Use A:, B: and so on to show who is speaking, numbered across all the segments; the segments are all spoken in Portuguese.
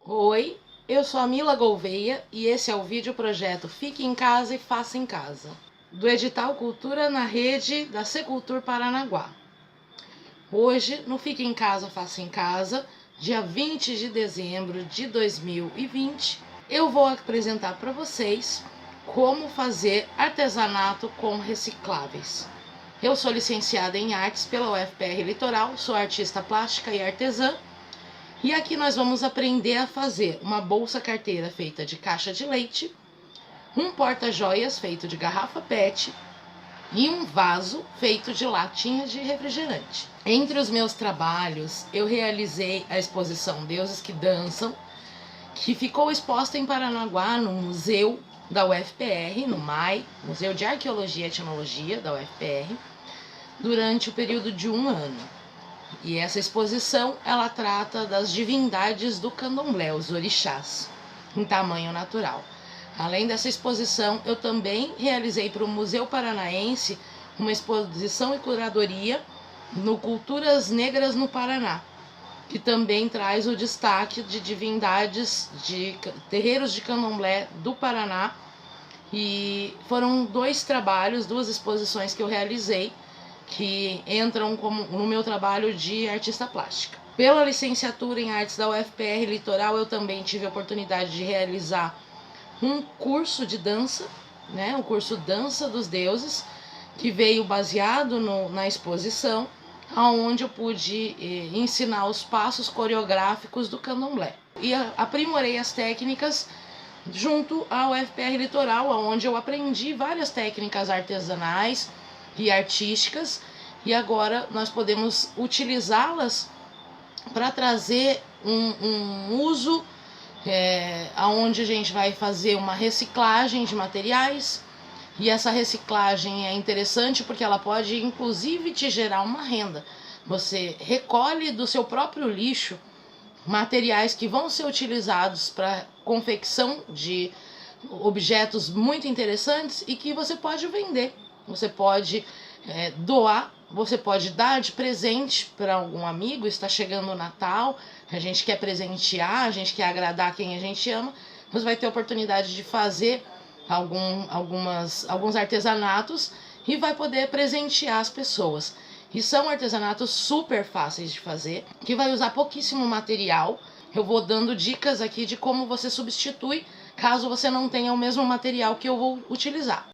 A: Oi, eu sou a Mila Gouveia e esse é o vídeo projeto Fique em Casa e Faça em Casa, do edital Cultura na Rede da Secultur Paranaguá. Hoje, no Fique em Casa, Faça em Casa, dia 20 de dezembro de 2020, eu vou apresentar para vocês como fazer artesanato com recicláveis. Eu sou licenciada em artes pela UFPR Litoral, sou artista plástica e artesã. E aqui nós vamos aprender a fazer uma bolsa carteira feita de caixa de leite, um porta-joias feito de garrafa PET e um vaso feito de latinha de refrigerante. Entre os meus trabalhos, eu realizei a exposição Deuses que Dançam, que ficou exposta em Paranaguá, no Museu da UFPR, no MAI, Museu de Arqueologia e Etnologia da UFPR, durante o período de 1 ano. E essa exposição, ela trata das divindades do candomblé, os orixás, em tamanho natural. Além dessa exposição, eu também realizei para o Museu Paranaense uma exposição e curadoria no Culturas Negras no Paraná, que também traz o destaque de divindades de terreiros de candomblé do Paraná. E foram 2 trabalhos, 2 exposições que eu realizei, que entram como no meu trabalho de artista plástica. Pela licenciatura em artes da UFPR Litoral, eu também tive a oportunidade de realizar um curso de dança, o curso Dança dos Deuses, que veio baseado na exposição, onde eu pude ensinar os passos coreográficos do candomblé. E aprimorei as técnicas junto à UFPR Litoral, onde eu aprendi várias técnicas artesanais e artísticas, e agora nós podemos utilizá-las para trazer um uso onde a gente vai fazer uma reciclagem de materiais. E essa reciclagem é interessante porque ela pode inclusive te gerar uma renda. Você recolhe do seu próprio lixo materiais que vão ser utilizados para confecção de objetos muito interessantes e que você pode vender. Você pode doar, você pode dar de presente para algum amigo. Está chegando o Natal, a gente quer presentear, a gente quer agradar quem a gente ama. Você vai ter a oportunidade de fazer alguns artesanatos e vai poder presentear as pessoas. E são artesanatos super fáceis de fazer, que vai usar pouquíssimo material. Eu vou dando dicas aqui de como você substitui, caso você não tenha o mesmo material que eu vou utilizar.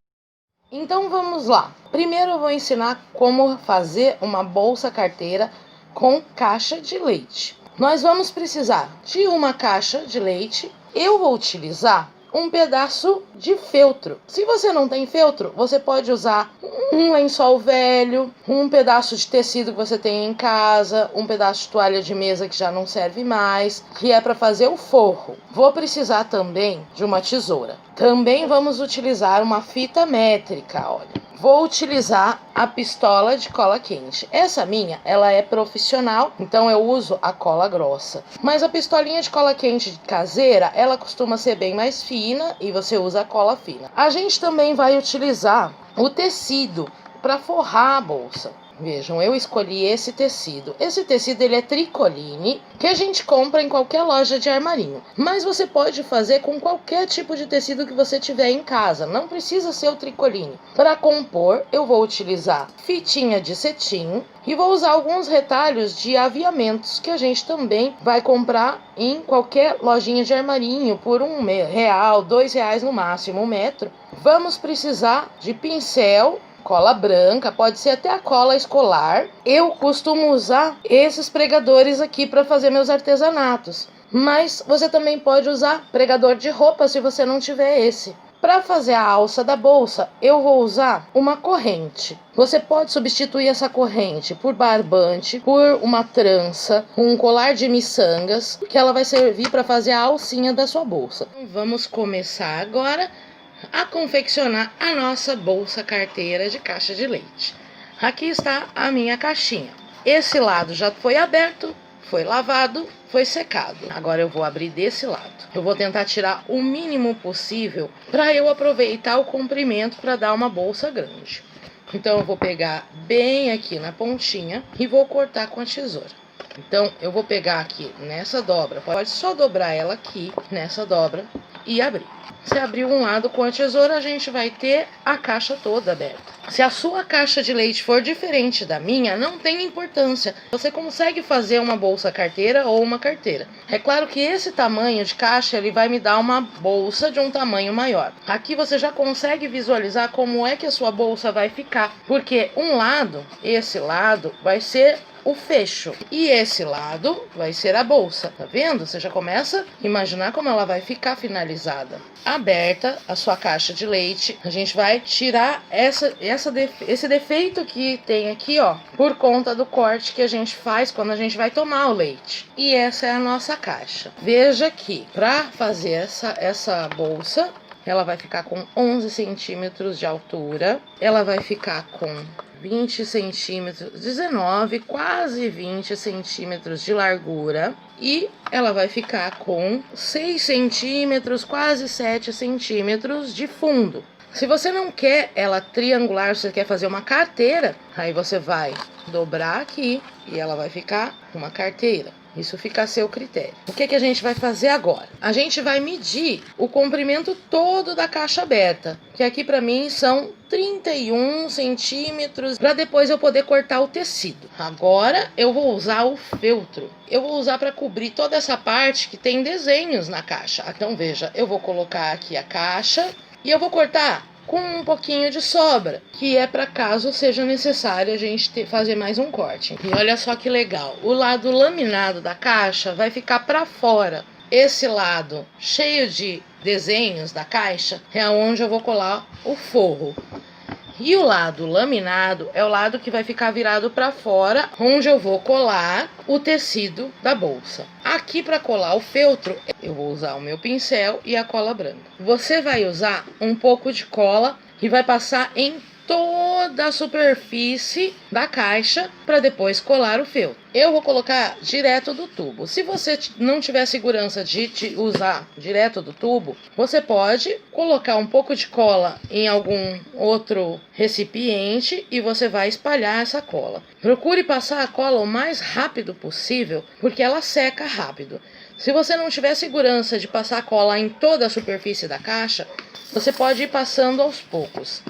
A: Então vamos lá. Primeiro eu vou ensinar como fazer uma bolsa carteira com caixa de leite. Nós vamos precisar de uma caixa de leite. Eu vou utilizar um pedaço de feltro. Se você não tem feltro, você pode usar um lençol velho, um pedaço de tecido que você tem em casa, um pedaço de toalha de mesa que já não serve mais, que é para fazer o forro. Vou precisar também de uma tesoura. Também vamos utilizar uma fita métrica, olha. Vou utilizar a pistola de cola quente. Essa minha, ela é profissional, então eu uso a cola grossa. Mas a pistolinha de cola quente caseira, ela costuma ser bem mais fina e você usa a cola fina. A gente também vai utilizar o tecido para forrar a bolsa. Vejam, eu escolhi esse tecido. Esse tecido ele é tricoline, que a gente compra em qualquer loja de armarinho. Mas você pode fazer com qualquer tipo de tecido que você tiver em casa. Não precisa ser o tricoline. Para compor, eu vou utilizar fitinha de cetim e vou usar alguns retalhos de aviamentos que a gente também vai comprar em qualquer lojinha de armarinho por R$1, R$2 no máximo, 1 metro. Vamos precisar de pincel, cola branca, pode ser até a cola escolar. Eu costumo usar esses pregadores aqui para fazer meus artesanatos, mas você também pode usar pregador de roupa se você não tiver esse. Para fazer a alça da bolsa, eu vou usar uma corrente. Você pode substituir essa corrente por barbante, por uma trança, um colar de miçangas, que ela vai servir para fazer a alcinha da sua bolsa. Vamos começar agora a confeccionar a nossa bolsa carteira de caixa de leite. Aqui está a minha caixinha. Esse lado já foi aberto, foi lavado, foi secado. Agora eu vou abrir desse lado. Eu vou tentar tirar o mínimo possível para eu aproveitar o comprimento para dar uma bolsa grande. Então eu vou pegar bem aqui na pontinha e vou cortar com a tesoura. Então, eu vou pegar aqui nessa dobra, pode só dobrar ela aqui, nessa dobra, e abrir. Se abrir um lado com a tesoura, a gente vai ter a caixa toda aberta. Se a sua caixa de leite for diferente da minha, não tem importância. Você consegue fazer uma bolsa carteira ou uma carteira. É claro que esse tamanho de caixa, ele vai me dar uma bolsa de um tamanho maior. Aqui você já consegue visualizar como é que a sua bolsa vai ficar. Porque um lado, esse lado, vai ser o fecho. E esse lado vai ser a bolsa. Tá vendo? Você já começa a imaginar como ela vai ficar finalizada. Aberta a sua caixa de leite, a gente vai tirar esse defeito que tem aqui, ó, por conta do corte que a gente faz quando a gente vai tomar o leite. E essa é a nossa caixa. Veja que para fazer essa bolsa, ela vai ficar com 11 centímetros de altura, ela vai ficar com 20 centímetros, 19, quase 20 centímetros de largura. E ela vai ficar com 6 centímetros, quase 7 centímetros de fundo. Se você não quer ela triangular, você quer fazer uma carteira, aí você vai dobrar aqui e ela vai ficar uma carteira. Isso fica a seu critério. O que a gente vai fazer agora? A gente vai medir o comprimento todo da caixa aberta, que aqui para mim são 31 centímetros, para depois eu poder cortar o tecido. Agora eu vou usar o feltro. Eu vou usar para cobrir toda essa parte que tem desenhos na caixa. Então veja, eu vou colocar aqui a caixa e eu vou cortar com um pouquinho de sobra, que é para caso seja necessário a gente fazer mais um corte. E olha só que legal, o lado laminado da caixa vai ficar para fora. Esse lado cheio de desenhos da caixa é onde eu vou colar o forro. E o lado laminado é o lado que vai ficar virado para fora, onde eu vou colar o tecido da bolsa. Aqui para colar o feltro, eu vou usar o meu pincel e a cola branca. Você vai usar um pouco de cola e vai passar em toda a superfície da caixa para depois colar o feltro. Eu vou colocar direto do tubo. Se você não tiver segurança de usar direto do tubo, você pode colocar um pouco de cola em algum outro recipiente e você vai espalhar essa cola. Procure passar a cola o mais rápido possível, porque ela seca rápido. Se você não tiver segurança de passar a cola em toda a superfície da caixa, você pode ir passando aos poucos.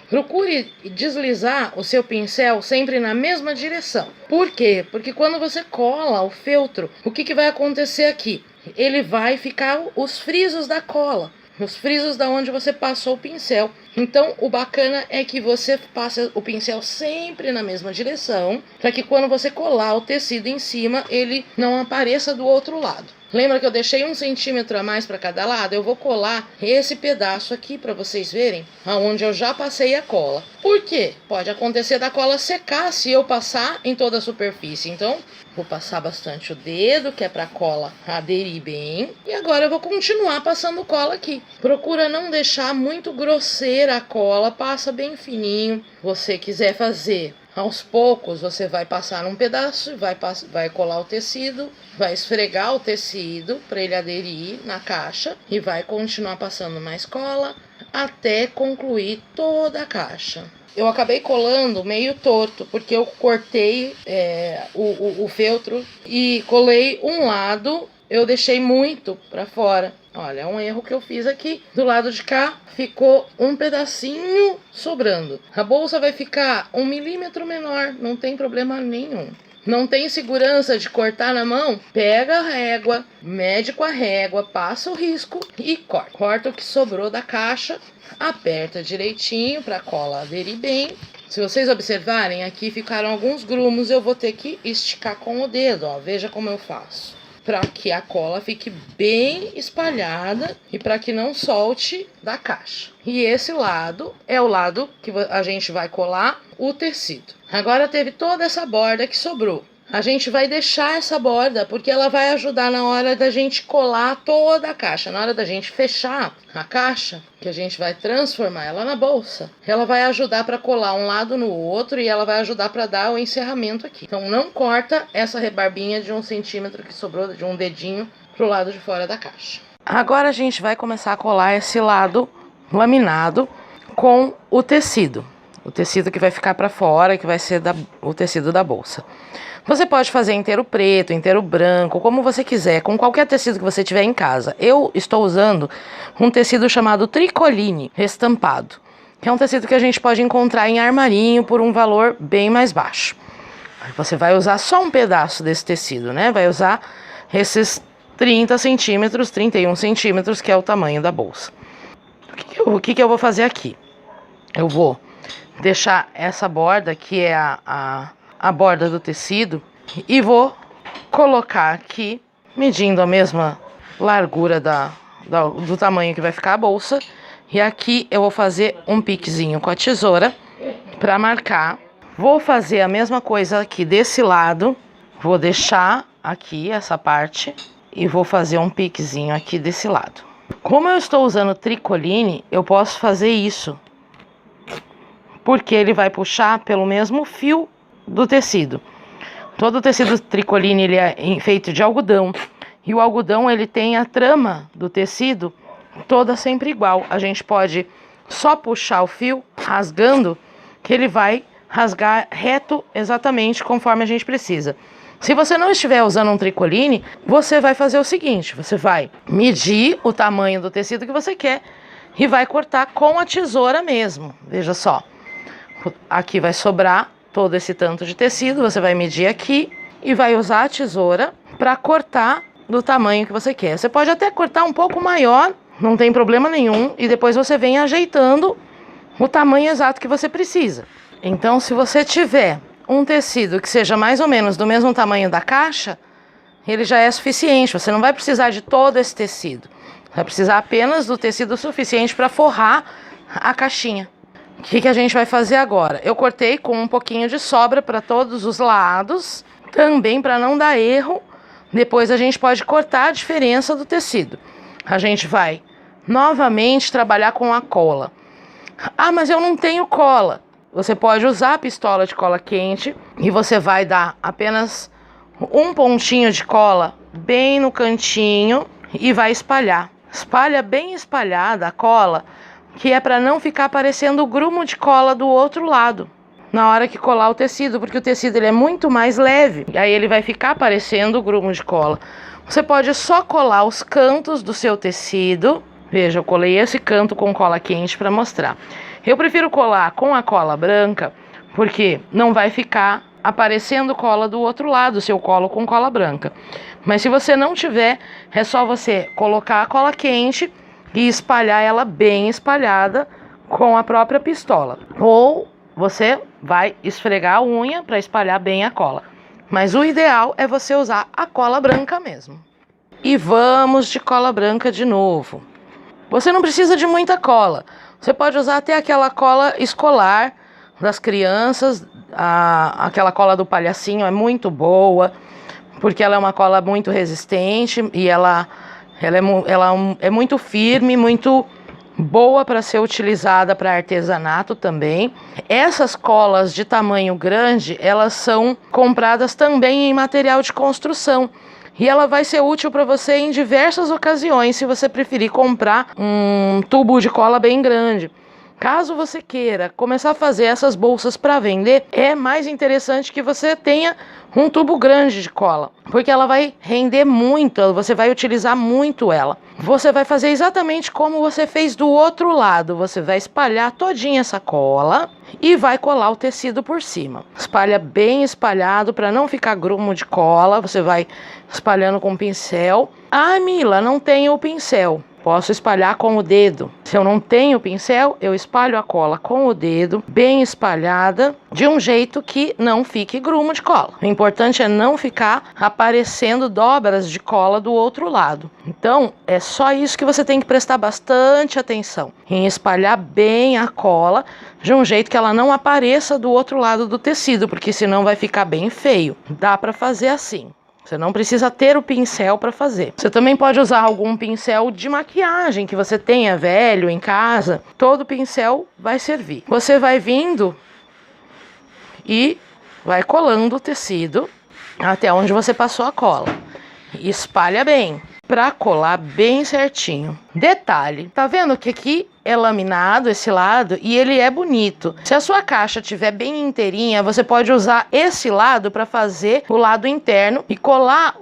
A: Procure deslizar o seu pincel sempre na mesma direção. Por quê? Porque quando você cola o feltro, o que vai acontecer aqui? Ele vai ficar os frisos da cola, os frisos da onde você passou o pincel. Então, o bacana é que você passe o pincel sempre na mesma direção, para que quando você colar o tecido em cima, ele não apareça do outro lado. Lembra que eu deixei 1 centímetro a mais para cada lado? Eu vou colar esse pedaço aqui para vocês verem, aonde eu já passei a cola. Por quê? Pode acontecer da cola secar se eu passar em toda a superfície. Então, vou passar bastante o dedo, que é para a cola aderir bem. E agora eu vou continuar passando cola aqui. Procura não deixar muito grosseira a cola, passa bem fininho. Se você quiser fazer aos poucos, você vai passar um pedaço, vai colar o tecido, vai esfregar o tecido para ele aderir na caixa e vai continuar passando mais cola até concluir toda a caixa. Eu acabei colando meio torto, porque eu cortei o feltro e colei um lado, eu deixei muito para fora. Olha, é um erro que eu fiz aqui. Do lado de cá ficou um pedacinho sobrando. A bolsa vai ficar 1 milímetro menor, não tem problema nenhum. Não tem segurança de cortar na mão? Pega a régua, mede com a régua, passa o risco e corta. Corta o que sobrou da caixa, aperta direitinho para a cola aderir bem. Se vocês observarem, aqui ficaram alguns grumos, eu vou ter que esticar com o dedo, ó. Veja como eu faço. Para que a cola fique bem espalhada e para que não solte da caixa. E esse lado é o lado que a gente vai colar o tecido. Agora teve toda essa borda que sobrou. A gente vai deixar essa borda porque ela vai ajudar na hora da gente colar toda a caixa. Na hora da gente fechar a caixa, que a gente vai transformar ela na bolsa, ela vai ajudar para colar um lado no outro e ela vai ajudar para dar o encerramento aqui. Então não corta essa rebarbinha de 1 centímetro que sobrou, de um dedinho, pro lado de fora da caixa. Agora a gente vai começar a colar esse lado laminado com o tecido. o tecido que vai ficar para fora, que vai ser o tecido da bolsa. Você pode fazer inteiro preto, inteiro branco, como você quiser, com qualquer tecido que você tiver em casa. Eu estou usando um tecido chamado tricoline estampado, que é um tecido que a gente pode encontrar em armarinho por um valor bem mais baixo. Você vai usar só um pedaço desse tecido, né? Vai usar esses 30 centímetros, 31 centímetros, que é o tamanho da bolsa. O que eu vou fazer aqui? Eu vou deixar essa borda, que é a borda do tecido, e vou colocar aqui, medindo a mesma largura do tamanho que vai ficar a bolsa. E aqui eu vou fazer um piquezinho com a tesoura para marcar. Vou fazer a mesma coisa aqui desse lado, vou deixar aqui essa parte e vou fazer um piquezinho aqui desse lado. Como eu estou usando tricoline, eu posso fazer isso, porque ele vai puxar pelo mesmo fio do tecido. Todo o tecido tricoline ele é feito de algodão, e o algodão ele tem a trama do tecido toda sempre igual. A gente pode só puxar o fio rasgando, que ele vai rasgar reto exatamente conforme a gente precisa. Se você não estiver usando um tricoline, você vai fazer o seguinte: você vai medir o tamanho do tecido que você quer e vai cortar com a tesoura mesmo. Veja só, aqui vai sobrar todo esse tanto de tecido, você vai medir aqui e vai usar a tesoura para cortar do tamanho que você quer. Você pode até cortar um pouco maior, não tem problema nenhum, e depois você vem ajeitando o tamanho exato que você precisa. Então, se você tiver um tecido que seja mais ou menos do mesmo tamanho da caixa, ele já é suficiente. Você não vai precisar de todo esse tecido. Vai precisar apenas do tecido suficiente para forrar a caixinha. O que a gente vai fazer agora? Eu cortei com um pouquinho de sobra para todos os lados, também para não dar erro. Depois a gente pode cortar a diferença do tecido. A gente vai novamente trabalhar com a cola. Ah, mas eu não tenho cola. Você pode usar a pistola de cola quente e você vai dar apenas um pontinho de cola bem no cantinho e vai espalhar. Espalha bem espalhada a cola, que é para não ficar aparecendo o grumo de cola do outro lado na hora que colar o tecido, porque o tecido ele é muito mais leve, e aí ele vai ficar aparecendo o grumo de cola. Você pode só colar os cantos do seu tecido. Veja, eu colei esse canto com cola quente para mostrar. Eu prefiro colar com a cola branca, porque não vai ficar aparecendo cola do outro lado se eu colo com cola branca. Mas se você não tiver, é só você colocar a cola quente e espalhar ela bem espalhada com a própria pistola. Ou você vai esfregar a unha para espalhar bem a cola. Mas o ideal é você usar a cola branca mesmo. E vamos de cola branca de novo. Você não precisa de muita cola. Você pode usar até aquela cola escolar das crianças. Aquela cola do palhacinho é muito boa, porque ela é uma cola muito resistente e ela é muito firme, muito boa para ser utilizada para artesanato também. Essas colas de tamanho grande, elas são compradas também em material de construção. E ela vai ser útil para você em diversas ocasiões, se você preferir comprar um tubo de cola bem grande. Caso você queira começar a fazer essas bolsas para vender, é mais interessante que você tenha um tubo grande de cola, porque ela vai render muito, você vai utilizar muito ela. Você vai fazer exatamente como você fez do outro lado. Você vai espalhar todinha essa cola e vai colar o tecido por cima. Espalha bem espalhado para não ficar grumo de cola. Você vai espalhando com o pincel. Ah, Mila, não tenho o pincel. Posso espalhar com o dedo. Se eu não tenho pincel, eu espalho a cola com o dedo, bem espalhada, de um jeito que não fique grumo de cola. O importante é não ficar aparecendo dobras de cola do outro lado. Então, é só isso que você tem que prestar bastante atenção, em espalhar bem a cola, de um jeito que ela não apareça do outro lado do tecido, porque senão vai ficar bem feio. Dá para fazer assim. Você não precisa ter o pincel para fazer. Você também pode usar algum pincel de maquiagem que você tenha velho em casa. Todo pincel vai servir. Você vai vindo e vai colando o tecido até onde você passou a cola. espalha bem para colar bem certinho. Detalhe, tá vendo que aqui é laminado esse lado e ele é bonito. Se a sua caixa estiver bem inteirinha, você pode usar esse lado para fazer o lado interno e colar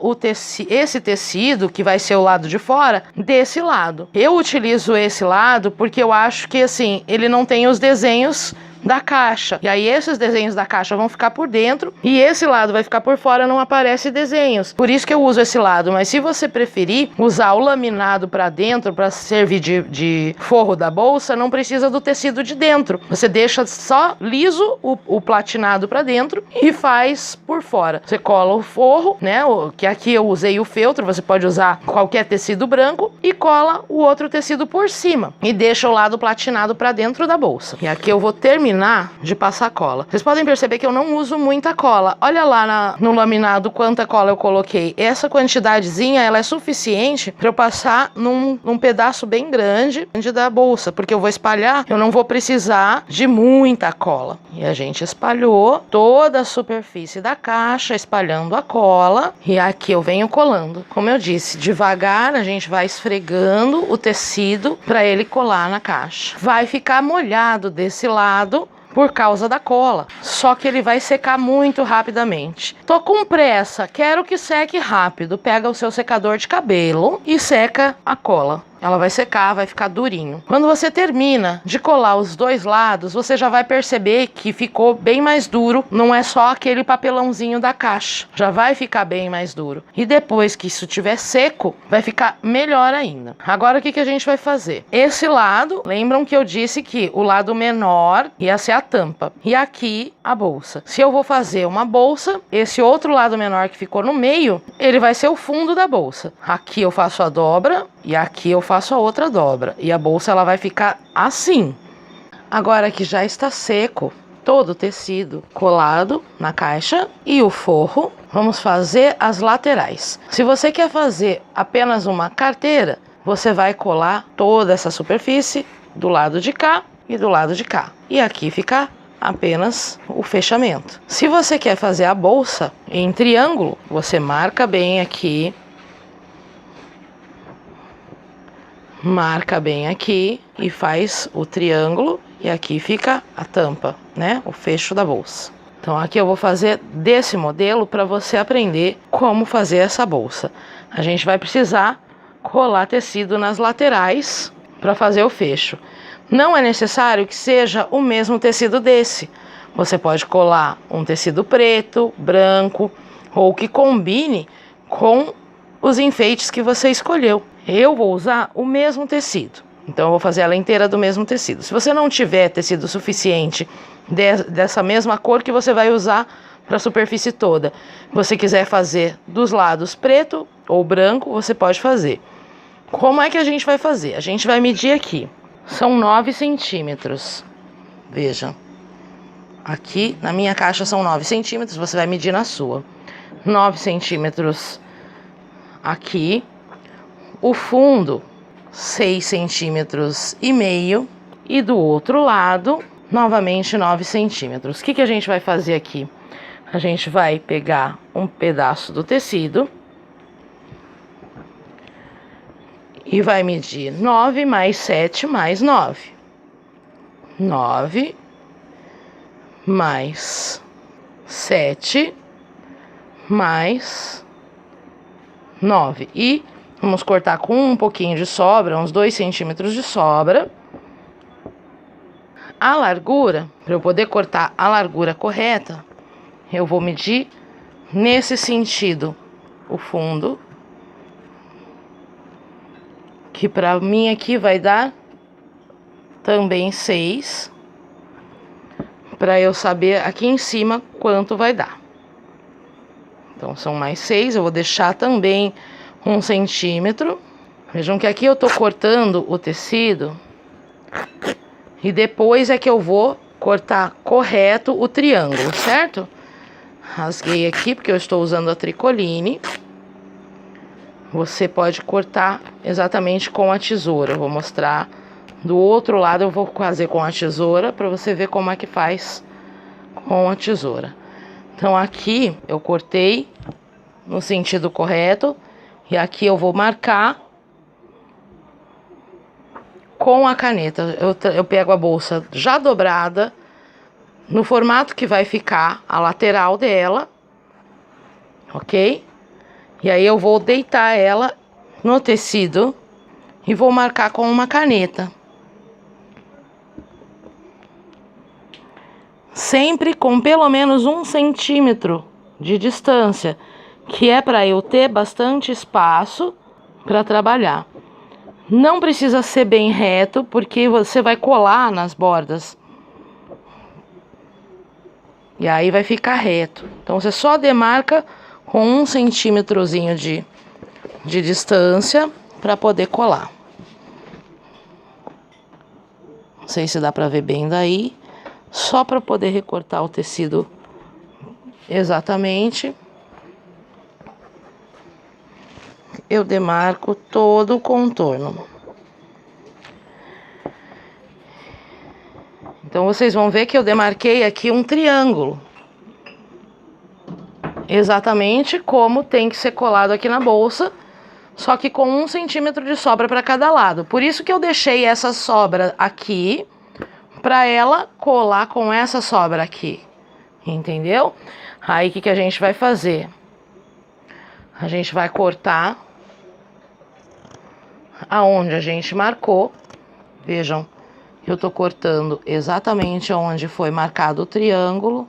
A: esse tecido, que vai ser o lado de fora, desse lado. Eu utilizo esse lado porque eu acho que assim, ele não tem os desenhos da caixa. E aí esses desenhos da caixa vão ficar por dentro e esse lado vai ficar por fora, não aparece desenhos. Por isso que eu uso esse lado, mas se você preferir usar o laminado para dentro para servir de forro da bolsa, não precisa do tecido de dentro. Você deixa só liso o platinado para dentro e faz por fora. Você cola o forro, né, que aqui eu usei o feltro, você pode usar qualquer tecido branco e cola o outro tecido por cima e deixa o lado platinado para dentro da bolsa. E aqui eu vou terminar de passar cola. Vocês podem perceber que eu não uso muita cola. Olha lá no laminado quanta cola eu coloquei. Essa quantidadezinha, ela é suficiente para eu passar num pedaço bem grande da bolsa, porque eu vou espalhar, eu não vou precisar de muita cola. E a gente espalhou toda a superfície da caixa, espalhando a cola, e aqui eu venho colando. Como eu disse, devagar a gente vai esfregando o tecido para ele colar na caixa. Vai ficar molhado desse lado por causa da cola, só que ele vai secar muito rapidamente. Tô com pressa, quero que seque rápido. Pega o seu secador de cabelo e seca a cola. Ela vai secar, vai ficar durinho. Quando você termina de colar os dois lados, você já vai perceber que ficou bem mais duro. Não é só aquele papelãozinho da caixa. Já vai ficar bem mais duro. E depois que isso estiver seco, vai ficar melhor ainda. Agora o que a gente vai fazer? Esse lado, lembram que eu disse que o lado menor ia ser a tampa. E aqui a bolsa. Se eu vou fazer uma bolsa, esse outro lado menor que ficou no meio, ele vai ser o fundo da bolsa. Aqui eu faço a dobra e aqui eu faço a outra dobra. E a bolsa ela vai ficar assim. Agora que já está seco todo o tecido colado na caixa e o forro, vamos fazer as laterais. Se você quer fazer apenas uma carteira, você vai colar toda essa superfície do lado de cá e do lado de cá. E aqui fica apenas o fechamento. Se você quer fazer a bolsa em triângulo, você marca bem aqui. Marca bem aqui e faz o triângulo e aqui fica a tampa, né? O fecho da bolsa. Então aqui eu vou fazer desse modelo para você aprender como fazer essa bolsa. A gente vai precisar colar tecido nas laterais para fazer o fecho. Não é necessário que seja o mesmo tecido desse. Você pode colar um tecido preto, branco ou que combine com os enfeites que você escolheu. Eu vou usar o mesmo tecido, então eu vou fazer ela inteira do mesmo tecido. Se você não tiver tecido suficiente dessa mesma cor que você vai usar para a superfície toda, se você quiser fazer dos lados preto ou branco, você pode fazer. Como é que a gente vai fazer? A gente vai medir aqui, são 9 centímetros, veja, aqui na minha caixa são 9 centímetros, você vai medir na sua, 9 centímetros aqui. O fundo, 6,5 centímetros e do outro lado, novamente 9 centímetros. O que a gente vai fazer aqui? A gente vai pegar um pedaço do tecido e vai medir 9 mais 7 mais 9. 9 mais 7 mais 9. E vamos cortar com um pouquinho de sobra, uns 2 centímetros de sobra. A largura, para eu poder cortar a largura correta, eu vou medir nesse sentido o fundo, que para mim aqui vai dar também 6, para eu saber aqui em cima quanto vai dar. Então são mais 6, eu vou deixar também 1 centímetro. Vejam que aqui eu tô cortando o tecido e depois é que eu vou cortar correto o triângulo, certo? Rasguei aqui porque eu estou usando a tricoline. Você pode cortar exatamente com a tesoura. Eu vou mostrar do outro lado, eu vou fazer com a tesoura para você ver como é que faz com a tesoura. Então aqui eu cortei no sentido correto E aqui eu vou marcar com a caneta. Eu pego a bolsa já dobrada, no formato que vai ficar a lateral dela, ok? E aí eu vou deitar ela no tecido e vou marcar com uma caneta. Sempre com pelo menos 1 centímetro de distância, que é para eu ter bastante espaço para trabalhar. Não precisa ser bem reto, porque você vai colar nas bordas. E aí vai ficar reto. Então você só demarca com 1 centímetrozinho de distância para poder colar. Não sei se dá para ver bem daí. Só para poder recortar o tecido exatamente, eu demarco todo o contorno. Então vocês vão ver que eu demarquei aqui um triângulo, exatamente como tem que ser colado aqui na bolsa, só que com 1 centímetro de sobra para cada lado. Por isso que eu deixei essa sobra aqui, para ela colar com essa sobra aqui, entendeu? Aí o que a gente vai fazer? A gente vai cortar aonde a gente marcou. Vejam, eu tô cortando exatamente onde foi marcado o triângulo.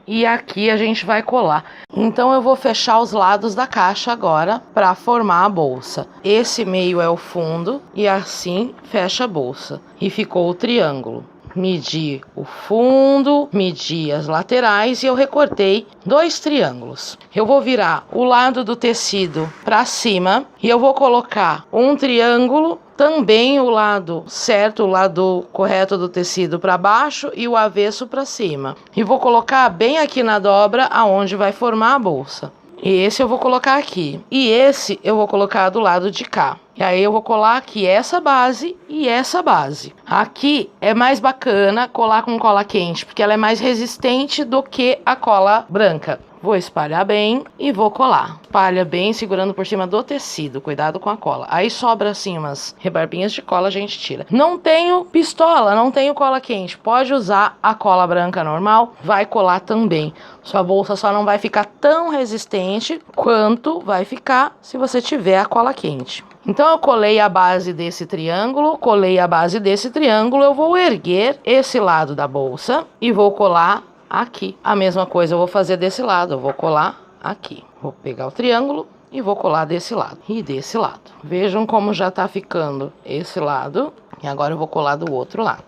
A: E aqui a gente vai colar. Então eu vou fechar os lados da caixa agora para formar a bolsa. Esse meio é o fundo e assim fecha a bolsa. E ficou o triângulo. Medi o fundo, medi as laterais e eu recortei 2 triângulos. Eu vou virar o lado do tecido para cima e eu vou colocar um triângulo, também o lado certo, o lado correto do tecido para baixo e o avesso para cima. E vou colocar bem aqui na dobra aonde vai formar a bolsa. E esse eu vou colocar aqui. E esse eu vou colocar do lado de cá. E aí eu vou colar aqui essa base e essa base. Aqui é mais bacana colar com cola quente, porque ela é mais resistente do que a cola branca. Vou espalhar bem e vou colar. Espalha bem, segurando por cima do tecido. Cuidado com a cola. Aí sobra assim umas rebarbinhas de cola, a gente tira. Não tenho pistola, não tenho cola quente. Pode usar a cola branca normal, vai colar também. Sua bolsa só não vai ficar tão resistente quanto vai ficar se você tiver a cola quente. Então eu colei a base desse triângulo, eu vou erguer esse lado da bolsa e vou colar aqui. A mesma coisa eu vou fazer desse lado, eu vou colar aqui. Vou pegar o triângulo e vou colar desse lado e desse lado. Vejam como já tá ficando esse lado e agora eu vou colar do outro lado.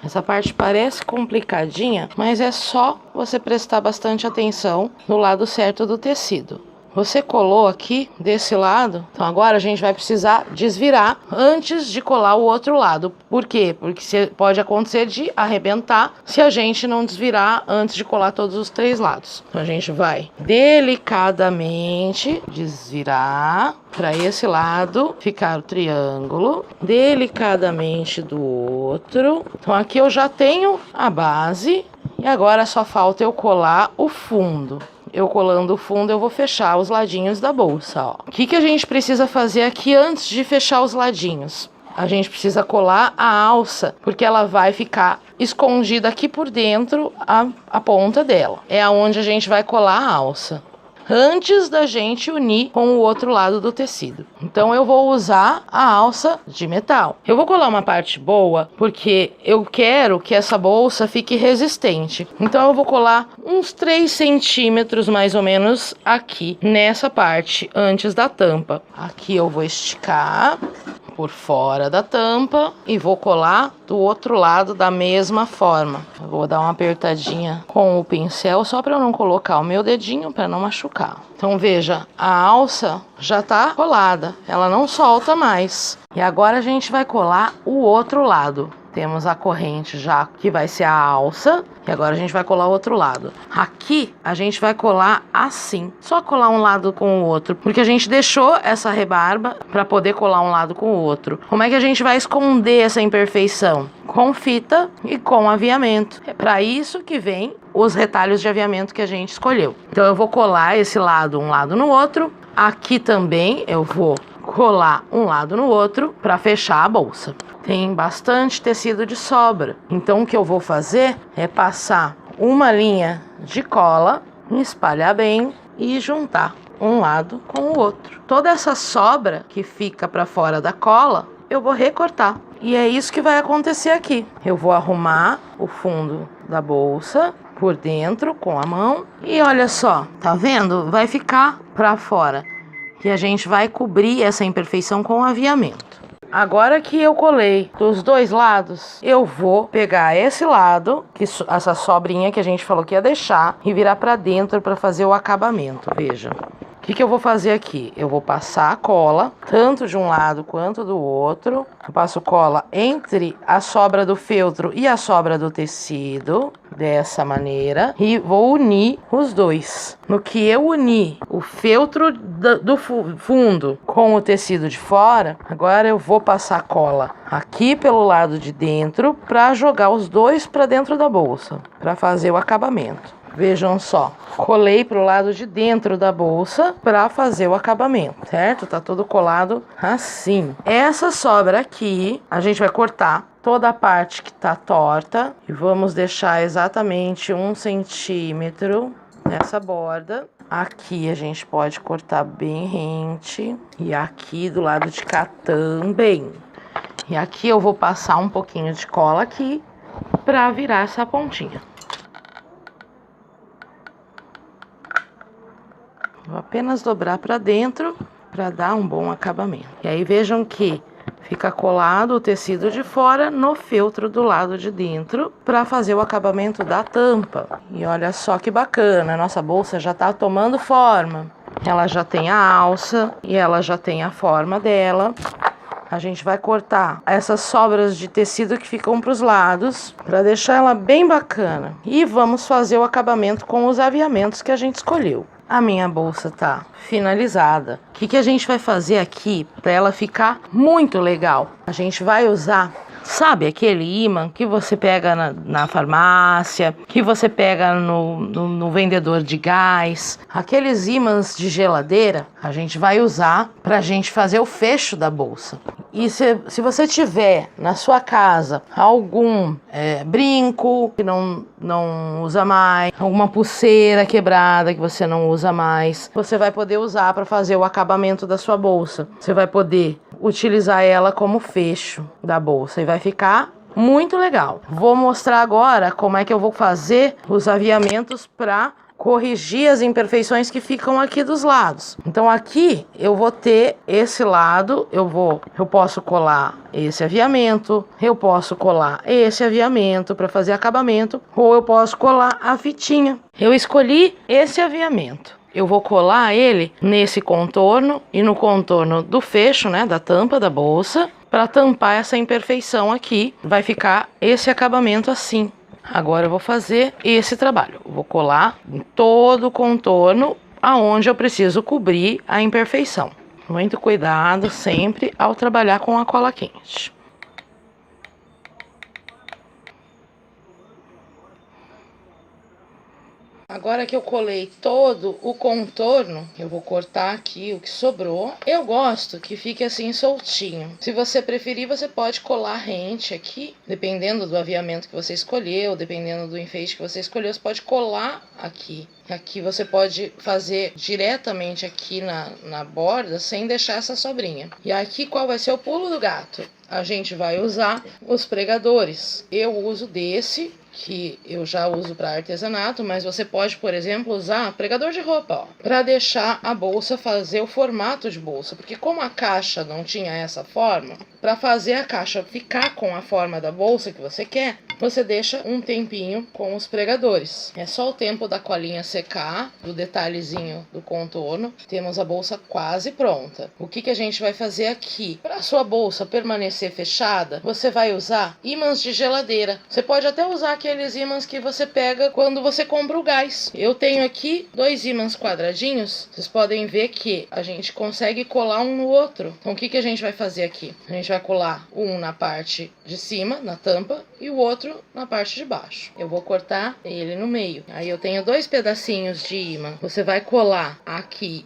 A: Essa parte parece complicadinha, mas é só você prestar bastante atenção no lado certo do tecido. Você colou aqui desse lado, então agora a gente vai precisar desvirar antes de colar o outro lado. Por quê? Porque pode acontecer de arrebentar se a gente não desvirar antes de colar todos os 3 lados. Então a gente vai delicadamente desvirar para esse lado, ficar o triângulo, delicadamente do outro. Então aqui eu já tenho a base e agora só falta eu colar o fundo. Eu colando o fundo, eu vou fechar os ladinhos da bolsa, ó. O que a gente precisa fazer aqui antes de fechar os ladinhos? A gente precisa colar a alça, porque ela vai ficar escondida aqui por dentro, a ponta dela. É aonde a gente vai colar a alça, antes da gente unir com o outro lado do tecido. Então eu vou usar a alça de metal. Eu vou colar uma parte boa, porque eu quero que essa bolsa fique resistente. Então eu vou colar uns 3 centímetros mais ou menos aqui, nessa parte, antes da tampa. Aqui eu vou esticar por fora da tampa e vou colar do outro lado da mesma forma. Eu vou dar uma apertadinha com o pincel só para eu não colocar o meu dedinho para não machucar. Então veja, a alça já tá colada, ela não solta mais. E agora a gente vai colar o outro lado. Temos a corrente já, que vai ser a alça. E agora a gente vai colar o outro lado. Aqui a gente vai colar assim. Só colar um lado com o outro. Porque a gente deixou essa rebarba para poder colar um lado com o outro. Como é que a gente vai esconder essa imperfeição? Com fita e com aviamento. É para isso que vem os retalhos de aviamento que a gente escolheu. Então eu vou colar esse lado, um lado no outro. Aqui também eu vou colar um lado no outro para fechar a bolsa. Tem bastante tecido de sobra. Então o que eu vou fazer é passar uma linha de cola, espalhar bem e juntar um lado com o outro. Toda essa sobra que fica para fora da cola, eu vou recortar. E é isso que vai acontecer aqui. Eu vou arrumar o fundo da bolsa por dentro com a mão. E olha só, tá vendo? Vai ficar para fora. E a gente vai cobrir essa imperfeição com aviamento. Agora que eu colei dos dois lados, eu vou pegar esse lado, essa sobrinha que a gente falou que ia deixar, e virar para dentro para fazer o acabamento. Veja. O que eu vou fazer aqui? Eu vou passar a cola, tanto de um lado quanto do outro. Eu passo cola entre a sobra do feltro e a sobra do tecido, dessa maneira. E vou unir os dois. No que eu unir o feltro do fundo com o tecido de fora, agora eu vou passar cola aqui pelo lado de dentro para jogar os dois para dentro da bolsa, para fazer o acabamento. Vejam só, colei pro lado de dentro da bolsa para fazer o acabamento, certo? Tá todo colado assim. Essa sobra aqui, a gente vai cortar toda a parte que tá torta e vamos deixar exatamente 1 centímetro nessa borda. Aqui a gente pode cortar bem rente e aqui do lado de cá também. E aqui eu vou passar um pouquinho de cola aqui para virar essa pontinha. Vou apenas dobrar para dentro para dar um bom acabamento. E aí vejam que fica colado o tecido de fora no feltro do lado de dentro para fazer o acabamento da tampa. E olha só que bacana, a nossa bolsa já está tomando forma. Ela já tem a alça e ela já tem a forma dela. A gente vai cortar essas sobras de tecido que ficam para os lados para deixar ela bem bacana. E vamos fazer o acabamento com os aviamentos que a gente escolheu. A minha bolsa tá finalizada. O que a gente vai fazer aqui para ela ficar muito legal? A gente vai usar, sabe, aquele ímã que você pega na farmácia, que você pega no vendedor de gás. Aqueles ímãs de geladeira, a gente vai usar para a gente fazer o fecho da bolsa. E se você tiver na sua casa algum brinco que não usa mais, alguma pulseira quebrada que você não usa mais, você vai poder usar para fazer o acabamento da sua bolsa. Você vai poder utilizar ela como fecho da bolsa e vai ficar muito legal. Vou mostrar agora como é que eu vou fazer os aviamentos para corrigir as imperfeições que ficam aqui dos lados. Então aqui eu vou ter esse lado, eu posso colar esse aviamento, eu posso colar esse aviamento para fazer acabamento, ou eu posso colar a fitinha. Eu escolhi esse aviamento. Eu vou colar ele nesse contorno e no contorno do fecho, né, da tampa da bolsa, para tampar essa imperfeição aqui. Vai ficar esse acabamento assim. Agora eu vou fazer esse trabalho. Eu vou colar em todo o contorno aonde eu preciso cobrir a imperfeição. Muito cuidado sempre ao trabalhar com a cola quente. Agora que eu colei todo o contorno, eu vou cortar aqui o que sobrou. Eu gosto que fique assim soltinho. Se você preferir, você pode colar rente aqui, dependendo do aviamento que você escolheu, dependendo do enfeite que você escolheu, você pode colar aqui. Aqui você pode fazer diretamente aqui na borda, sem deixar essa sobrinha. E aqui qual vai ser o pulo do gato? A gente vai usar os pregadores. Eu uso desse, que eu já uso para artesanato, mas você pode, por exemplo, usar pregador de roupa, para deixar a bolsa fazer o formato de bolsa, porque como a caixa não tinha essa forma, para fazer a caixa ficar com a forma da bolsa que você quer, você deixa um tempinho com os pregadores. É só o tempo da colinha secar, do detalhezinho do contorno, temos a bolsa quase pronta. O que a gente vai fazer aqui? Para a sua bolsa permanecer ser fechada, você vai usar ímãs de geladeira. Você pode até usar aqueles ímãs que você pega quando você compra o gás. Eu tenho aqui 2 ímãs quadradinhos. Vocês podem ver que a gente consegue colar um no outro. Então o que a gente vai fazer aqui? A gente vai colar um na parte de cima, na tampa, e o outro na parte de baixo. Eu vou cortar ele no meio. Aí eu tenho 2 pedacinhos de ímã. Você vai colar aqui,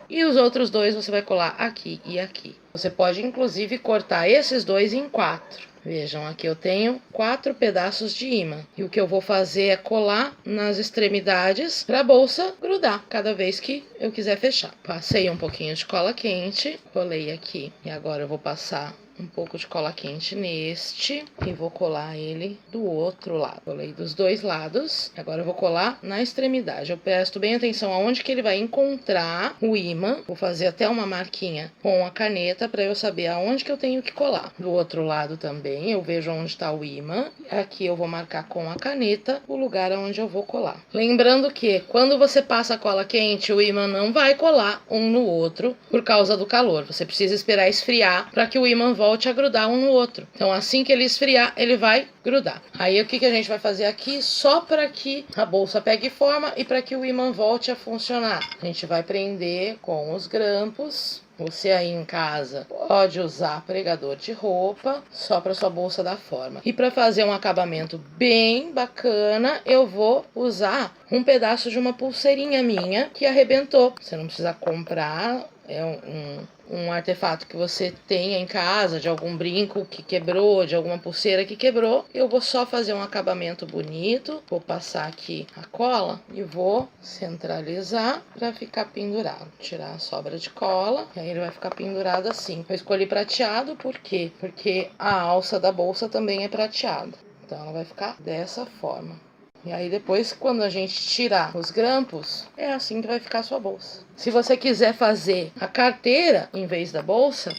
A: e os outros 2 você vai colar aqui e aqui. Você pode inclusive cortar esses 2 em 4. Vejam, aqui eu tenho 4 pedaços de ímã. E o que eu vou fazer é colar nas extremidades para a bolsa grudar cada vez que eu quiser fechar. Passei um pouquinho de cola quente, colei aqui. E agora eu vou passar um pouco de cola quente neste e vou colar ele do outro lado. Colei dos 2 lados. Agora eu vou colar na extremidade. Eu presto bem atenção aonde que ele vai encontrar o ímã. Vou fazer até uma marquinha com a caneta para eu saber aonde que eu tenho que colar. Do outro lado também eu vejo onde está o ímã. Aqui eu vou marcar com a caneta o lugar onde eu vou colar. Lembrando que quando você passa a cola quente, o ímã não vai colar um no outro por causa do calor. Você precisa esperar esfriar para que o ímã volte a grudar um no outro. Então assim que ele esfriar, ele vai grudar. Aí o que a gente vai fazer aqui? Só para que a bolsa pegue forma e para que o ímã volte a funcionar. A gente vai prender com os grampos. Você aí em casa pode usar pregador de roupa só para sua bolsa dar forma. E para fazer um acabamento bem bacana, eu vou usar um pedaço de uma pulseirinha minha que arrebentou. Você não precisa comprar, é um artefato que você tenha em casa, de algum brinco que quebrou, de alguma pulseira que quebrou. Eu vou só fazer um acabamento bonito. Vou passar aqui a cola e vou centralizar para ficar pendurado. Tirar a sobra de cola e aí ele vai ficar pendurado assim. Eu escolhi prateado, por quê? Porque a alça da bolsa também é prateada. Então ela vai ficar dessa forma. E aí depois, quando a gente tirar os grampos, é assim que vai ficar a sua bolsa. Se você quiser fazer a carteira em vez da bolsa,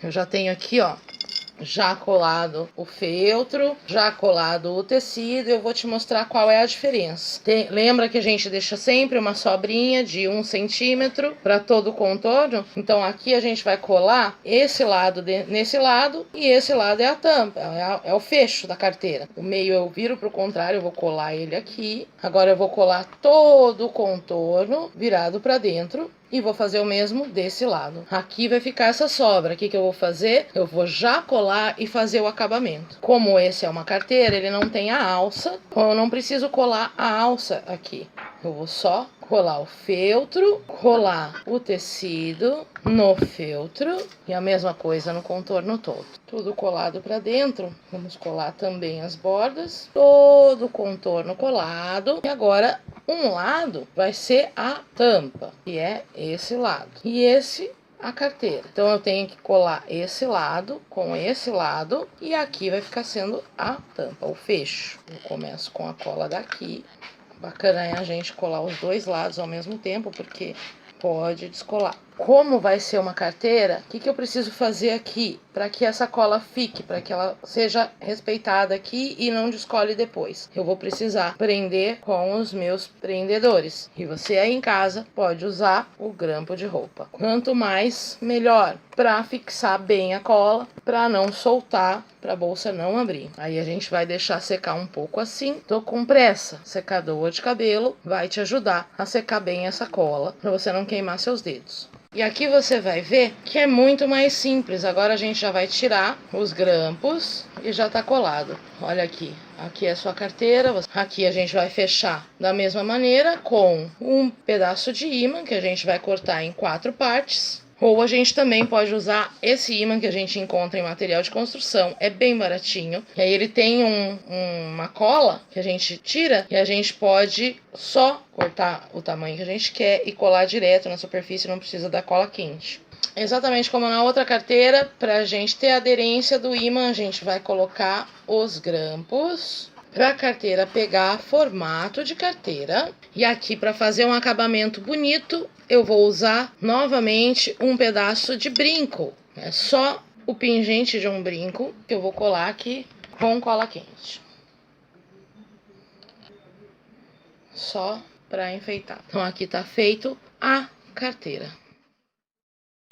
A: eu já tenho aqui, ó, já colado o feltro, já colado o tecido. Eu vou te mostrar qual é a diferença. Lembra que a gente deixa sempre uma sobrinha de 1 centímetro para todo o contorno? Então aqui a gente vai colar esse lado nesse lado e esse lado é a tampa, é o fecho da carteira. O meio eu viro para o contrário, eu vou colar ele aqui. Agora eu vou colar todo o contorno virado para dentro. E vou fazer o mesmo desse lado. Aqui vai ficar essa sobra. O que eu vou fazer? Eu vou já colar e fazer o acabamento. Como esse é uma carteira, ele não tem a alça. Então eu não preciso colar a alça aqui. Eu vou só colar o feltro, colar o tecido no feltro e a mesma coisa no contorno todo. Tudo colado para dentro. Vamos colar também as bordas. Todo o contorno colado. E agora um lado vai ser a tampa, que é esse lado. E esse a carteira. Então eu tenho que colar esse lado com esse lado e aqui vai ficar sendo a tampa, o fecho. Eu começo com a cola daqui. Bacana é a gente colar os 2 lados ao mesmo tempo, porque pode descolar. Como vai ser uma carteira, o que eu preciso fazer aqui para que essa cola fique, para que ela seja respeitada aqui e não descole depois? Eu vou precisar prender com os meus prendedores. E você aí em casa pode usar o grampo de roupa. Quanto mais, melhor, para fixar bem a cola, para não soltar, para a bolsa não abrir. Aí a gente vai deixar secar um pouco assim. Tô com pressa. Secador de cabelo vai te ajudar a secar bem essa cola, para você não queimar seus dedos. E aqui você vai ver que é muito mais simples. Agora a gente já vai tirar os grampos e já tá colado. Olha aqui, aqui é a sua carteira. Aqui a gente vai fechar da mesma maneira com um pedaço de ímã que a gente vai cortar em 4 partes. Ou a gente também pode usar esse ímã que a gente encontra em material de construção. É bem baratinho. E aí ele tem uma cola que a gente tira e a gente pode só cortar o tamanho que a gente quer e colar direto na superfície, não precisa da cola quente. Exatamente como na outra carteira, para a gente ter a aderência do ímã, a gente vai colocar os grampos para a carteira pegar formato de carteira. E aqui, para fazer um acabamento bonito, eu vou usar novamente um pedaço de brinco. É só o pingente de um brinco que eu vou colar aqui com cola quente. Só para enfeitar. Então aqui tá feito a carteira.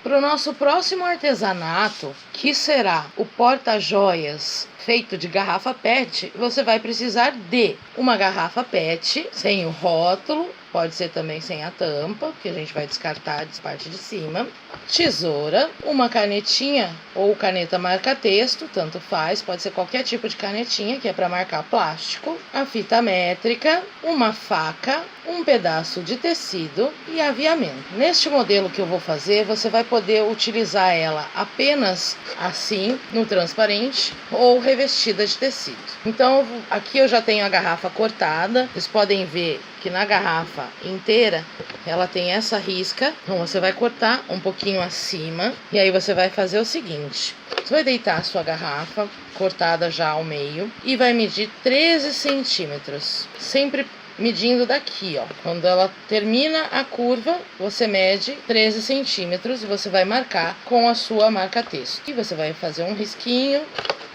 A: Para o nosso próximo artesanato, que será o porta-joias feito de garrafa PET, você vai precisar de uma garrafa PET sem o rótulo, pode ser também sem a tampa, porque a gente vai descartar a parte de cima, tesoura, uma canetinha ou caneta marca-texto, tanto faz, pode ser qualquer tipo de canetinha, que é para marcar plástico, a fita métrica, uma faca, um pedaço de tecido e aviamento. Neste modelo que eu vou fazer, você vai poder utilizar ela apenas assim, no transparente, ou revestida de tecido. Então, aqui eu já tenho a garrafa cortada, vocês podem ver que na garrafa inteira ela tem essa risca, então você vai cortar um pouquinho acima e aí você vai fazer o seguinte: você vai deitar a sua garrafa cortada já ao meio e vai medir 13 centímetros, sempre medindo daqui, ó. Quando ela termina a curva, você mede 13 centímetros e você vai marcar com a sua marca-texto. E você vai fazer um risquinho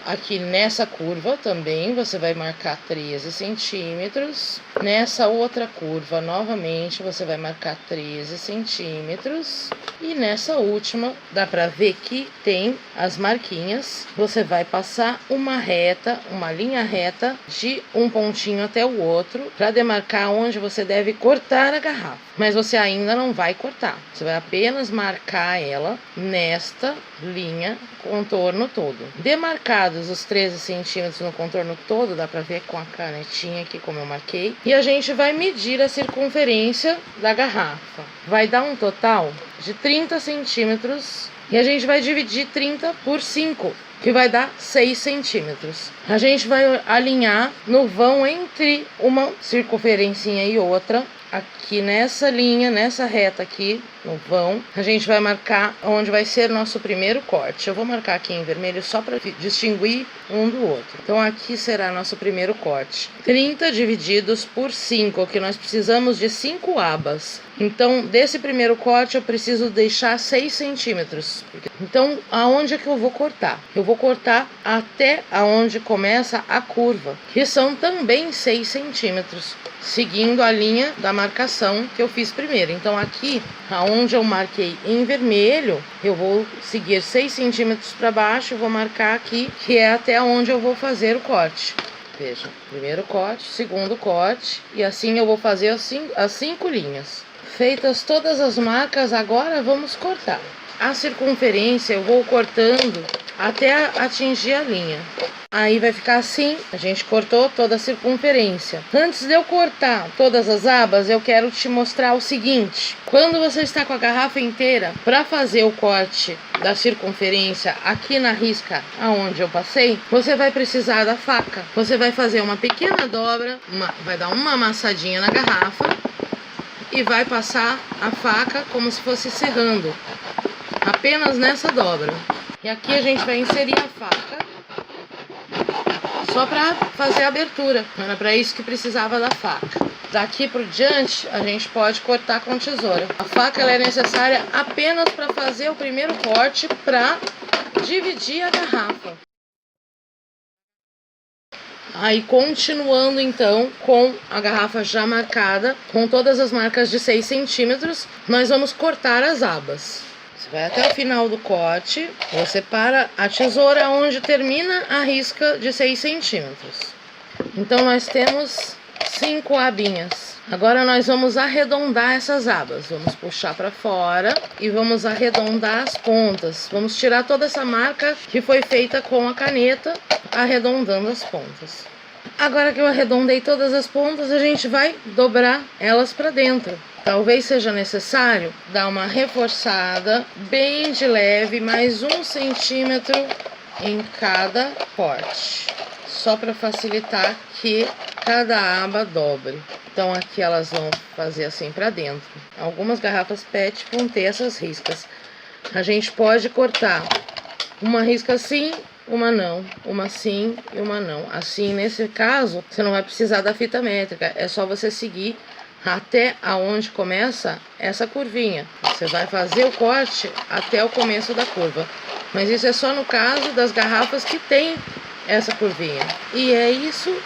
A: aqui nessa curva também, você vai marcar 13 centímetros. Nessa outra curva, novamente, você vai marcar 13 centímetros. E nessa última, dá pra ver que tem as marquinhas. Você vai passar uma reta, uma linha reta de um pontinho até o outro, para demarcar onde você deve cortar a garrafa. Mas você ainda não vai cortar, você vai apenas marcar ela nesta linha, contorno todo. Demarcados os 13 centímetros no contorno todo, dá pra ver com a canetinha aqui como eu marquei. E a gente vai medir a circunferência da garrafa. Vai dar um total de 30 centímetros e a gente vai dividir 30 por 5, que vai dar 6 centímetros. A gente vai alinhar no vão entre uma circunferência e outra. Aqui nessa linha, nessa reta aqui, no vão, a gente vai marcar onde vai ser nosso primeiro corte. Eu vou marcar aqui em vermelho só para distinguir um do outro. Então aqui será nosso primeiro corte. 30 divididos por 5, que nós precisamos de 5 abas. Então, desse primeiro corte eu preciso deixar 6 centímetros. Então, aonde é que eu vou cortar? Eu vou cortar até aonde começa a curva, que são também 6 centímetros. Seguindo a linha da marcação que eu fiz primeiro. Então aqui, aonde eu marquei em vermelho, eu vou seguir 6 centímetros para baixo e vou marcar aqui, que é até onde eu vou fazer o corte. Veja, primeiro corte, segundo corte, e assim eu vou fazer as 5 linhas. Feitas todas as marcas, agora vamos cortar. A circunferência eu vou cortando até atingir a linha. Aí vai ficar assim, a gente cortou toda a circunferência. Antes de eu cortar todas as abas, eu quero te mostrar o seguinte: quando você está com a garrafa inteira, para fazer o corte da circunferência aqui na risca aonde eu passei, você vai precisar da faca. Você vai fazer uma pequena dobra, vai dar uma amassadinha na garrafa e vai passar a faca como se fosse serrando, apenas nessa dobra. E aqui a gente vai inserir a faca só para fazer a abertura. Era para isso que precisava da faca. Daqui por diante a gente pode cortar com tesoura. A faca ela é necessária apenas para fazer o primeiro corte, para dividir a garrafa. Aí continuando então com a garrafa já marcada, com todas as marcas de 6 centímetros, nós vamos cortar as abas. Você vai até o final do corte, você para a tesoura onde termina a risca de 6 centímetros. Então nós temos 5 abinhas. Agora nós vamos arredondar essas abas. Vamos puxar para fora e vamos arredondar as pontas. Vamos tirar toda essa marca que foi feita com a caneta, arredondando as pontas. Agora que eu arredondei todas as pontas, a gente vai dobrar elas para dentro. Talvez seja necessário dar uma reforçada bem de leve, mais 1 centímetro em cada corte, só para facilitar que cada aba dobre. Então aqui elas vão fazer assim para dentro. Algumas garrafas PET vão ter essas riscas. A gente pode cortar uma risca assim, uma não, uma sim e uma não. Assim, nesse caso, você não vai precisar da fita métrica, é só você seguir até aonde começa essa curvinha. Você vai fazer o corte até o começo da curva. Mas isso é só no caso das garrafas que tem essa curvinha. E é isso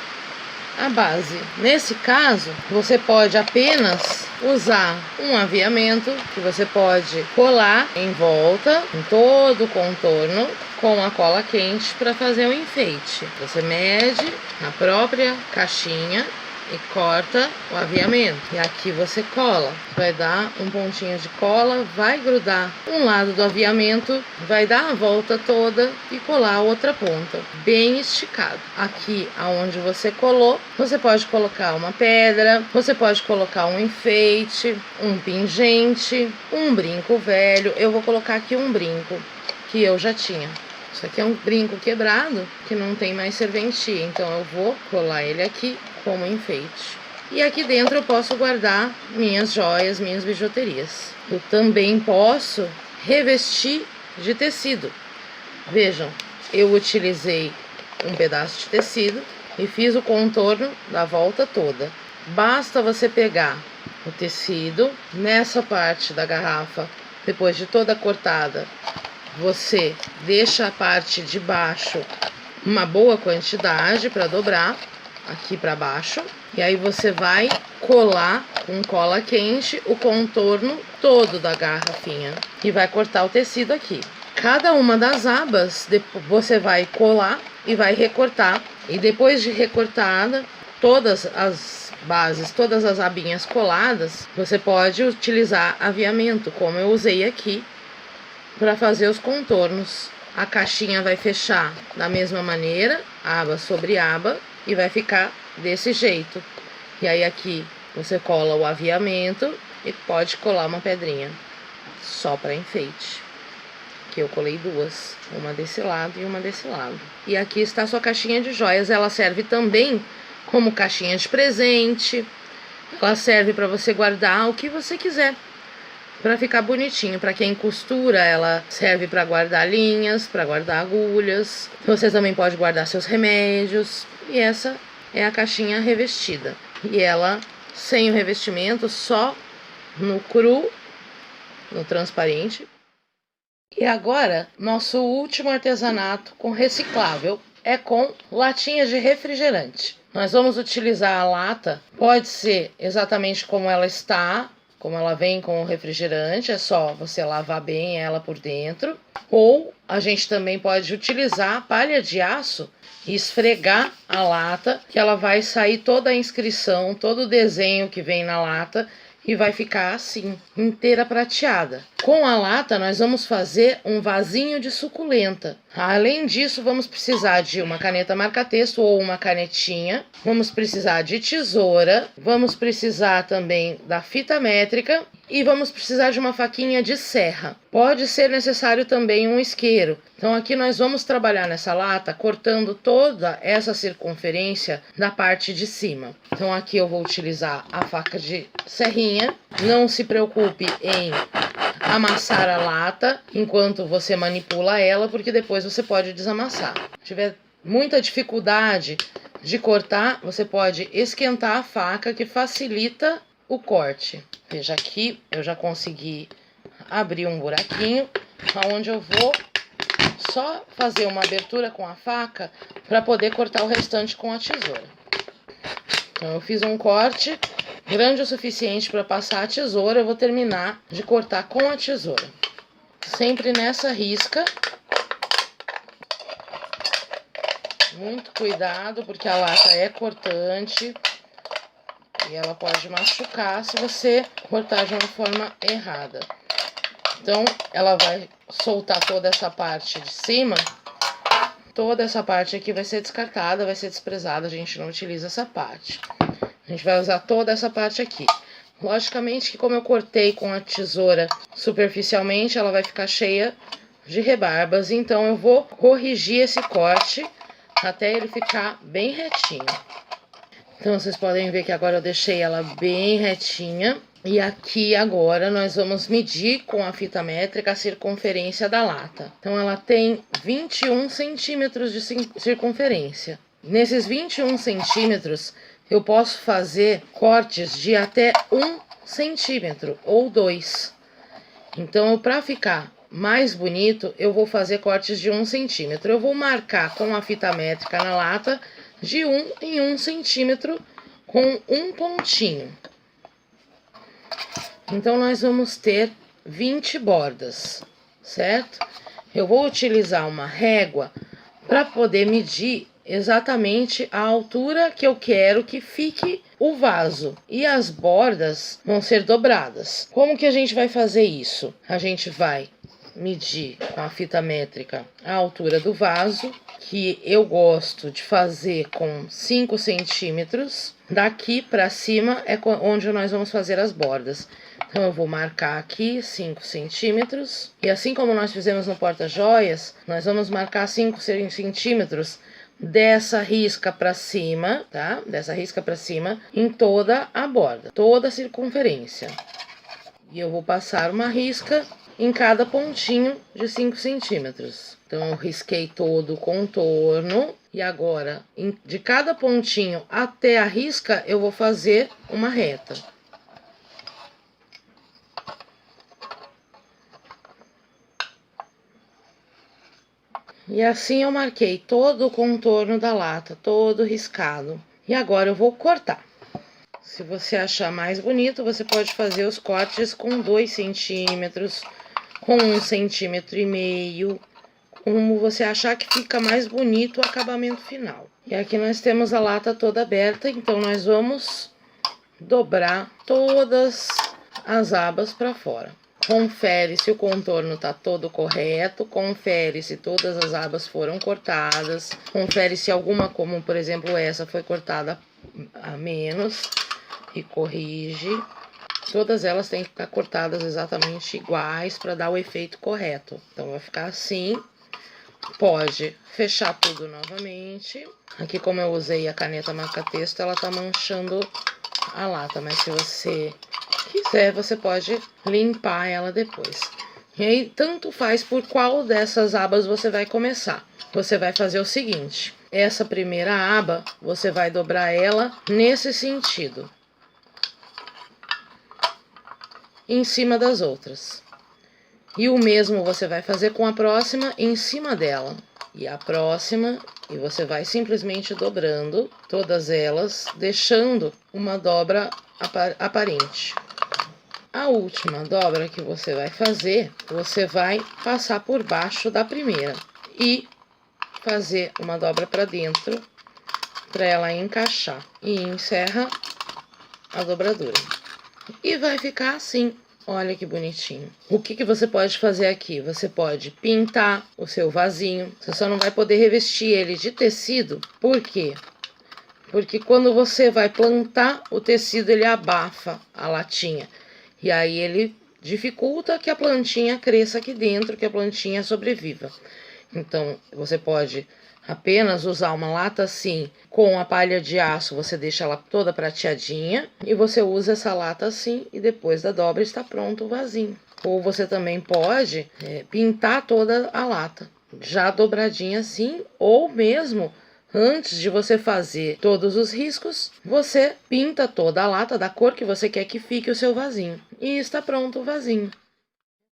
A: a base. Nesse caso, você pode apenas usar um aviamento que você pode colar em volta, em todo o contorno, com a cola quente para fazer o enfeite. Você mede na própria caixinha e corta o aviamento. E aqui você cola. Vai dar um pontinho de cola, vai grudar um lado do aviamento, vai dar a volta toda e colar a outra ponta, bem esticado. Aqui aonde você colou, você pode colocar uma pedra, você pode colocar um enfeite, um pingente, um brinco velho. Eu vou colocar aqui um brinco que eu já tinha. Isso aqui é um brinco quebrado que não tem mais serventia, então eu vou colar ele aqui como enfeite. E aqui dentro eu posso guardar minhas joias, minhas bijuterias. Eu também posso revestir de tecido. Vejam, eu utilizei um pedaço de tecido e fiz o contorno da volta toda. Basta você pegar o tecido nessa parte da garrafa, depois de toda cortada, você deixa a parte de baixo uma boa quantidade para dobrar aqui para baixo, e aí você vai colar com cola quente o contorno todo da garrafinha e vai cortar o tecido aqui. Cada uma das abas você vai colar e vai recortar, e depois de recortada todas as bases, todas as abinhas coladas, você pode utilizar aviamento, como eu usei aqui, para fazer os contornos. A caixinha vai fechar da mesma maneira, aba sobre aba, e vai ficar desse jeito. E aí aqui você cola o aviamento e pode colar uma pedrinha só para enfeite, que eu colei duas, uma desse lado e uma desse lado. E aqui está a sua caixinha de joias. Ela serve também como caixinha de presente, ela serve para você guardar o que você quiser, para ficar bonitinho. Para quem costura, ela serve para guardar linhas, para guardar agulhas. Você também pode guardar seus remédios. E essa é a caixinha revestida. E ela sem o revestimento, só no cru, no transparente. E agora, nosso último artesanato com reciclável é com latinhas de refrigerante. Nós vamos utilizar a lata, pode ser exatamente como ela está, como ela vem com o refrigerante, é só você lavar bem ela por dentro. Ou a gente também pode utilizar a palha de aço e esfregar a lata, que ela vai sair toda a inscrição, todo o desenho que vem na lata, e vai ficar assim, inteira prateada. Com a lata nós vamos fazer um vasinho de suculenta. Além disso, vamos precisar de uma caneta marca-texto ou uma canetinha. Vamos precisar de tesoura. Vamos precisar também da fita métrica. E vamos precisar de uma faquinha de serra. Pode ser necessário também um isqueiro. Então aqui nós vamos trabalhar nessa lata cortando toda essa circunferência da parte de cima. Então aqui eu vou utilizar a faca de serrinha. Não se preocupe em amassar a lata enquanto você manipula ela, porque depois você pode desamassar. Se tiver muita dificuldade de cortar, você pode esquentar a faca, que facilita o corte. Veja, aqui eu já consegui abrir um buraquinho, onde eu vou só fazer uma abertura com a faca para poder cortar o restante com a tesoura. Então eu fiz um corte grande o suficiente para passar a tesoura. Eu vou terminar de cortar com a tesoura, sempre nessa risca. Muito cuidado, porque a lata é cortante e ela pode machucar se você cortar de uma forma errada. Então ela vai soltar toda essa parte de cima. Toda essa parte aqui vai ser descartada, vai ser desprezada, a gente não utiliza essa parte. A gente vai usar toda essa parte aqui. Logicamente que como eu cortei com a tesoura superficialmente, ela vai ficar cheia de rebarbas. Então eu vou corrigir esse corte até ele ficar bem retinho. Então vocês podem ver que agora eu deixei ela bem retinha. E aqui agora nós vamos medir com a fita métrica a circunferência da lata. Então ela tem 21 centímetros de circunferência. Nesses 21 centímetros eu posso fazer cortes de até 1 centímetro ou 2. Então para ficar mais bonito eu vou fazer cortes de 1 centímetro. Eu vou marcar com a fita métrica na lata de 1 em 1 centímetro com um pontinho. Então, nós vamos ter 20 bordas, certo? Eu vou utilizar uma régua para poder medir exatamente a altura que eu quero que fique o vaso. E as bordas vão ser dobradas. Como que a gente vai fazer isso? A gente vai medir com a fita métrica a altura do vaso, que eu gosto de fazer com 5 centímetros. Daqui para cima é onde nós vamos fazer as bordas. Então, eu vou marcar aqui 5 centímetros. E assim como nós fizemos no porta-joias, nós vamos marcar 5 centímetros dessa risca para cima, tá? Dessa risca para cima em toda a borda, toda a circunferência. E eu vou passar uma risca em cada pontinho de 5 centímetros. Então, eu risquei todo o contorno. E agora, de cada pontinho até a risca, eu vou fazer uma reta. E assim eu marquei todo o contorno da lata, todo riscado. E agora eu vou cortar. Se você achar mais bonito, você pode fazer os cortes com 2 centímetros, com 1,5 centímetros, como você achar que fica mais bonito o acabamento final. E aqui nós temos a lata toda aberta, então nós vamos dobrar todas as abas para fora. Confere se o contorno tá todo correto, confere se todas as abas foram cortadas, confere se alguma, como por exemplo essa, foi cortada a menos e corrige. Todas elas têm que ficar cortadas exatamente iguais para dar o efeito correto. Então vai ficar assim. Pode fechar tudo novamente. Aqui, como eu usei a caneta marca-texto, ela tá manchando a lata, mas se você quiser, você pode limpar ela depois. E aí, tanto faz por qual dessas abas você vai começar. Você vai fazer o seguinte: essa primeira aba, você vai dobrar ela nesse sentido, em cima das outras. E o mesmo você vai fazer com a próxima em cima dela. E a próxima, e você vai simplesmente dobrando todas elas, deixando uma dobra aparente. A última dobra que você vai fazer, você vai passar por baixo da primeira e fazer uma dobra para dentro para ela encaixar. E encerra a dobradura. E vai ficar assim. Olha que bonitinho. O que você pode fazer aqui? Você pode pintar o seu vasinho. Você só não vai poder revestir ele de tecido. Por quê? Porque quando você vai plantar, o tecido ele abafa a latinha. E aí ele dificulta que a plantinha cresça aqui dentro, que a plantinha sobreviva. Então, você pode apenas usar uma lata assim, com a palha de aço, você deixa ela toda prateadinha. E você usa essa lata assim, e depois da dobra está pronto o vasinho. Ou você também pode pintar toda a lata, já dobradinha assim, ou mesmo antes de você fazer todos os riscos, você pinta toda a lata da cor que você quer que fique o seu vasinho. E está pronto o vasinho.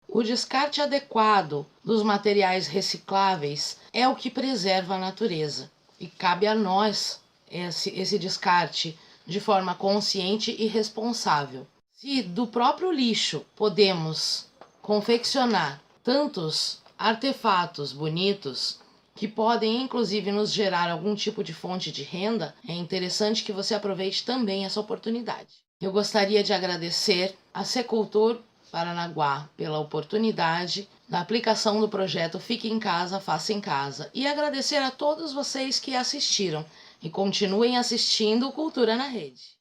A: O descarte adequado dos materiais recicláveis é o que preserva a natureza. E cabe a nós esse descarte de forma consciente e responsável. Se do próprio lixo podemos confeccionar tantos artefatos bonitos, que podem inclusive nos gerar algum tipo de fonte de renda, é interessante que você aproveite também essa oportunidade. Eu gostaria de agradecer a Secultur Paranaguá pela oportunidade da aplicação do projeto Fique em Casa, Faça em Casa, e agradecer a todos vocês que assistiram e continuem assistindo Cultura na Rede.